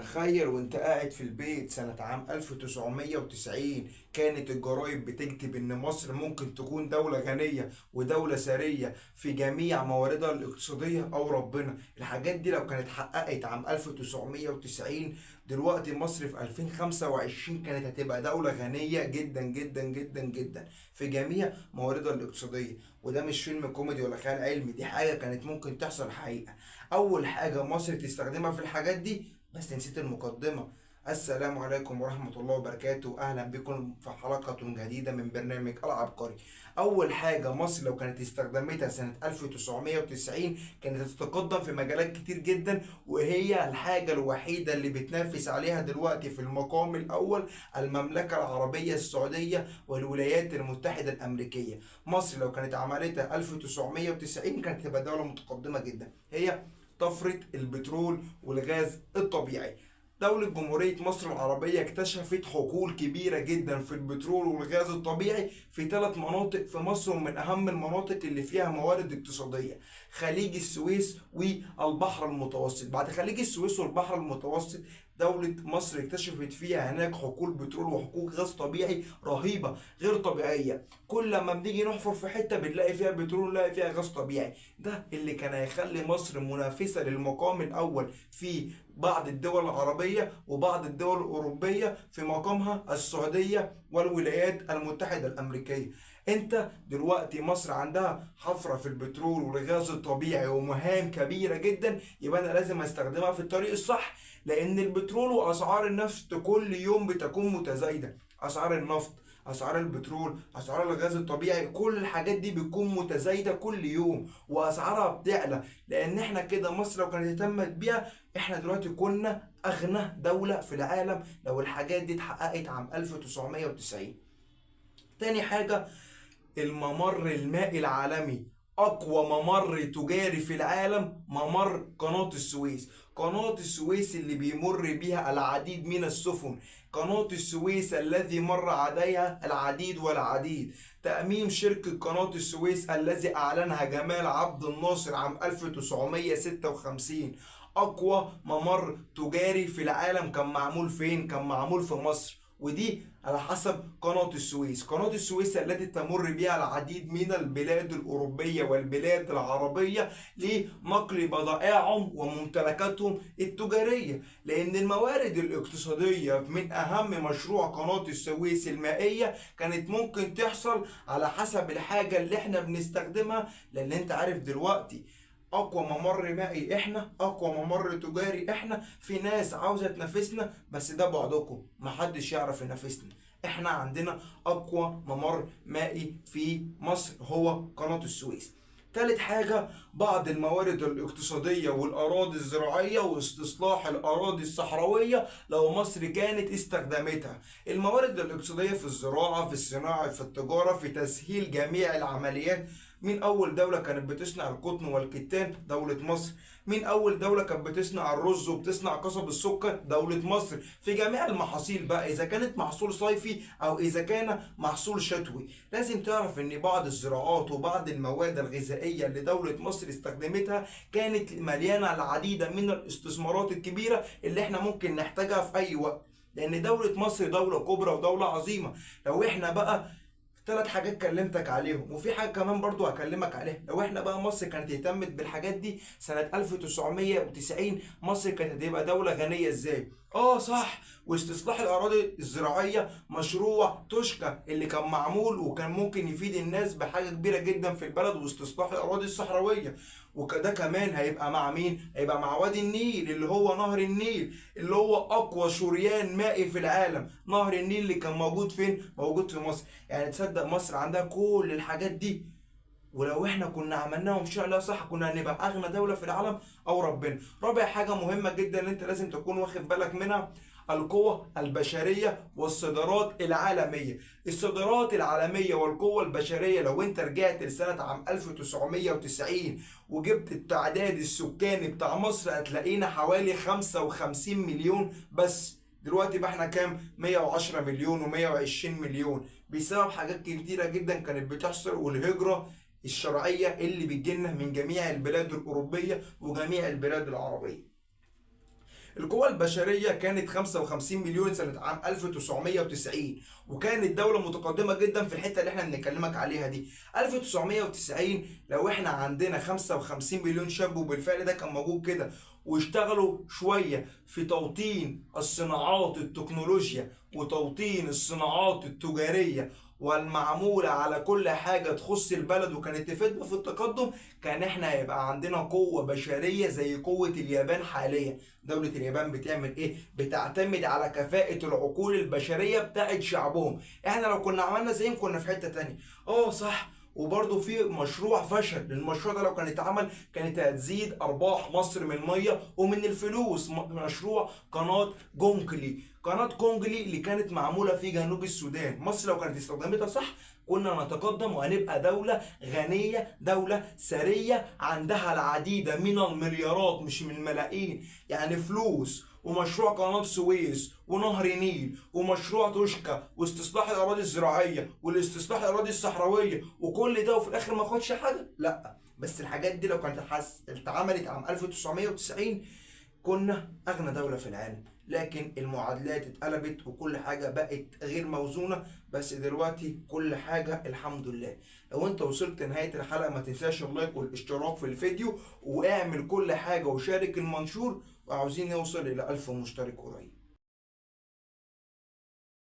تخيل وانت قاعد في البيت سنة عام 1990 كانت الجرايد بتكتب ان مصر ممكن تكون دولة غنية ودولة ثرية في جميع مواردها الاقتصادية. او ربنا الحاجات دي لو كانت اتحققت عام 1990، دلوقتي مصر في 2025 كانت هتبقى دولة غنية جدا جدا جدا جدا في جميع مواردها الاقتصادية. وده مش فيلم كوميدي ولا خيال علمي، دي حاجة كانت ممكن تحصل حقيقة. اول حاجة مصر تستخدمها في الحاجات دي، بس نسيت المقدمة. السلام عليكم ورحمة الله وبركاته، أهلا بكم في حلقة جديدة من برنامج العبقري. أول حاجة مصر لو كانت استخدمتها سنة 1990 كانت هتتقدم في مجالات كتير جدا، وهي الحاجة الوحيدة اللي بتنافس عليها دلوقتي في المقام الأول المملكة العربية السعودية والولايات المتحدة الأمريكية. مصر لو كانت عملتها 1990 كانت تبقى دولة متقدمة جدا، هي طفرة البترول والغاز الطبيعي. دولة جمهورية مصر العربية اكتشفت حقول كبيرة جدا في البترول والغاز الطبيعي في 3 مناطق في مصر، ومن أهم المناطق اللي فيها موارد اقتصادية خليج السويس والبحر المتوسط. بعد خليج السويس والبحر المتوسط دولة مصر اكتشفت فيها هناك حقول بترول وحقول غاز طبيعي رهيبة غير طبيعية. كل لما بنيجي نحفر في حتة بنلاقي فيها بترول، نلاقي فيها غاز طبيعي. ده اللي كان هيخلي مصر منافسة للمقام الأول في بعض الدول العربية وبعض الدول الأوروبية في مقامها السعودية والولايات المتحدة الأمريكية. انت دلوقتي مصر عندها حفرة في البترول والغاز الطبيعي ومهام كبيرة جدا، يبقى انا لازم استخدمها في الطريق الصح، لان البترول واسعار النفط كل يوم بتكون متزايدة. اسعار النفط، اسعار البترول، اسعار الغاز الطبيعي، كل الحاجات دي بتكون متزايده كل يوم واسعارها بتعلى. لان احنا كده مصر لو كانت اهتمت بيها احنا دلوقتي كنا اغنى دوله في العالم لو الحاجات دي اتحققت عام 1990. تاني حاجه، الممر المائي العالمي، اقوى ممر تجاري في العالم ممر قناة السويس. قناة السويس اللي بيمر بها العديد من السفن، قناة السويس الذي مر عليها العديد والعديد. تأميم شركة قناة السويس الذي أعلنها جمال عبد الناصر عام 1956. أقوى ممر تجاري في العالم كان معمول فين؟ كان معمول في مصر، ودي على حسب قناة السويس. قناة السويس التي تمر بها العديد من البلاد الأوروبية والبلاد العربية لنقل بضائعهم وممتلكاتهم التجارية. لأن الموارد الاقتصادية من أهم مشروع قناة السويس المائية كانت ممكن تحصل على حسب الحاجة اللي احنا بنستخدمها. لأن انت عارف دلوقتي اقوى ممر مائي احنا، اقوى ممر تجاري احنا، في ناس عاوزه تنافسنا بس ده بعدكم محدش يعرف ينافسنا. احنا عندنا اقوى ممر مائي في مصر هو قناه السويس. تالت حاجة، بعض الموارد الاقتصادية والأراضي الزراعية واستصلاح الأراضي الصحراوية لو مصر كانت استخدمتها. الموارد الاقتصادية في الزراعة، في الصناعة، في التجارة، في تسهيل جميع العمليات. مين أول دولة كانت بتصنع القطن والكتان؟ دولة مصر. مين أول دولة كانت بتصنع الرز وبتصنع قصب السكر؟ دولة مصر. في جميع المحاصيل بقى، إذا كانت محصول صيفي أو إذا كان محصول شتوي. لازم تعرف إن بعض الزراعات وبعض المواد الغذائية اللي دولة مصر استخدمتها كانت مليانة العديد من الاستثمارات الكبيرة اللي إحنا ممكن نحتاجها في أي وقت، لأن دولة مصر دولة كبرى ودولة عظيمة. لو إحنا بقى 3 حاجات كلمتك عليهم، وفي حاجة كمان برضو هكلمك عليها، لو احنا بقى مصر كانت اهتمت بالحاجات دي سنة 1990 مصر كانت هتبقى دولة غنية ازاي؟ اه صح، واستصلاح الاراضي الزراعية مشروع توشكا اللي كان معمول وكان ممكن يفيد الناس بحاجة كبيرة جدا في البلد، واستصلاح الاراضي الصحراوية. وكده كمان هيبقى مع مين؟ هيبقى مع وادي النيل اللي هو نهر النيل اللي هو اقوى شريان مائي في العالم. نهر النيل اللي كان موجود فين؟ موجود في مصر. يعني تصدق مصر عندها كل الحاجات دي، ولو احنا كنا عملناهم ان شاء الله صح كنا هنبقى اغنى دولة في العالم او ربنا. رابع حاجة مهمة جدا اللي انت لازم تكون واخد بالك منها، القوة البشرية والصادرات العالمية. الصادرات العالمية والقوة البشرية لو انت رجعت لسنة عام 1990 وجبت التعداد السكاني بتاع مصر هتلاقينا حوالي 55 مليون بس. دلوقتي بقى احنا كام؟ 110 مليون و120 مليون، بسبب حاجات كتيرة جدا كانت بتحصل، والهجرة الشرعية اللي بتجيلنا من جميع البلاد الأوروبية وجميع البلاد العربية. القوى البشرية كانت 55 مليون سنة عام 1990، وكانت دولة متقدمة جدا في الحتة اللي احنا بنكلمك عليها دي. 1990 لو احنا عندنا 55 مليون شاب، وبالفعل ده كان موجود كده، واشتغلوا شوية في توطين الصناعات التكنولوجيا وتوطين الصناعات التجارية والمعمولة على كل حاجة تخص البلد وكانت تفيدنا في التقدم، كان احنا هيبقى عندنا قوة بشرية زي قوة اليابان حاليا. دولة اليابان بتعمل ايه؟ بتعتمد على كفاءة العقول البشرية بتاعت شعبهم. احنا لو كنا عملنا زيهم كنا في حتة تانية. صح. وبرضه في مشروع فشل، المشروع ده لو كان اتعمل كانت هتزيد ارباح مصر من الميه ومن الفلوس. مشروع قناه جونجلي. قناه جونجلي اللي كانت معموله في جنوب السودان، مصر لو كانت استخدمتها صح كنا نتقدم وهنبقى دولة غنية، دولة ثرية عندها العديد من المليارات مش من الملايين، يعني فلوس. ومشروع قناة سويس ونهر النيل ومشروع توشكا واستصلاح الأراضي الزراعية والاستصلاح الأراضي الصحراوية، وكل ده وفي الآخر ما خدش حاجة. لا، بس الحاجات دي لو كانت اتعملت عام 1990 كنا أغنى دولة في العالم. لكن المعادلات اتقلبت وكل حاجة بقت غير موزونة. بس دلوقتي كل حاجة الحمد لله. لو انت وصلت نهاية الحلقة ما تنساش اللايك والاشتراك في الفيديو، واعمل كل حاجة وشارك المنشور، وعاوزين نوصل إلى 1000 مشترك قريب.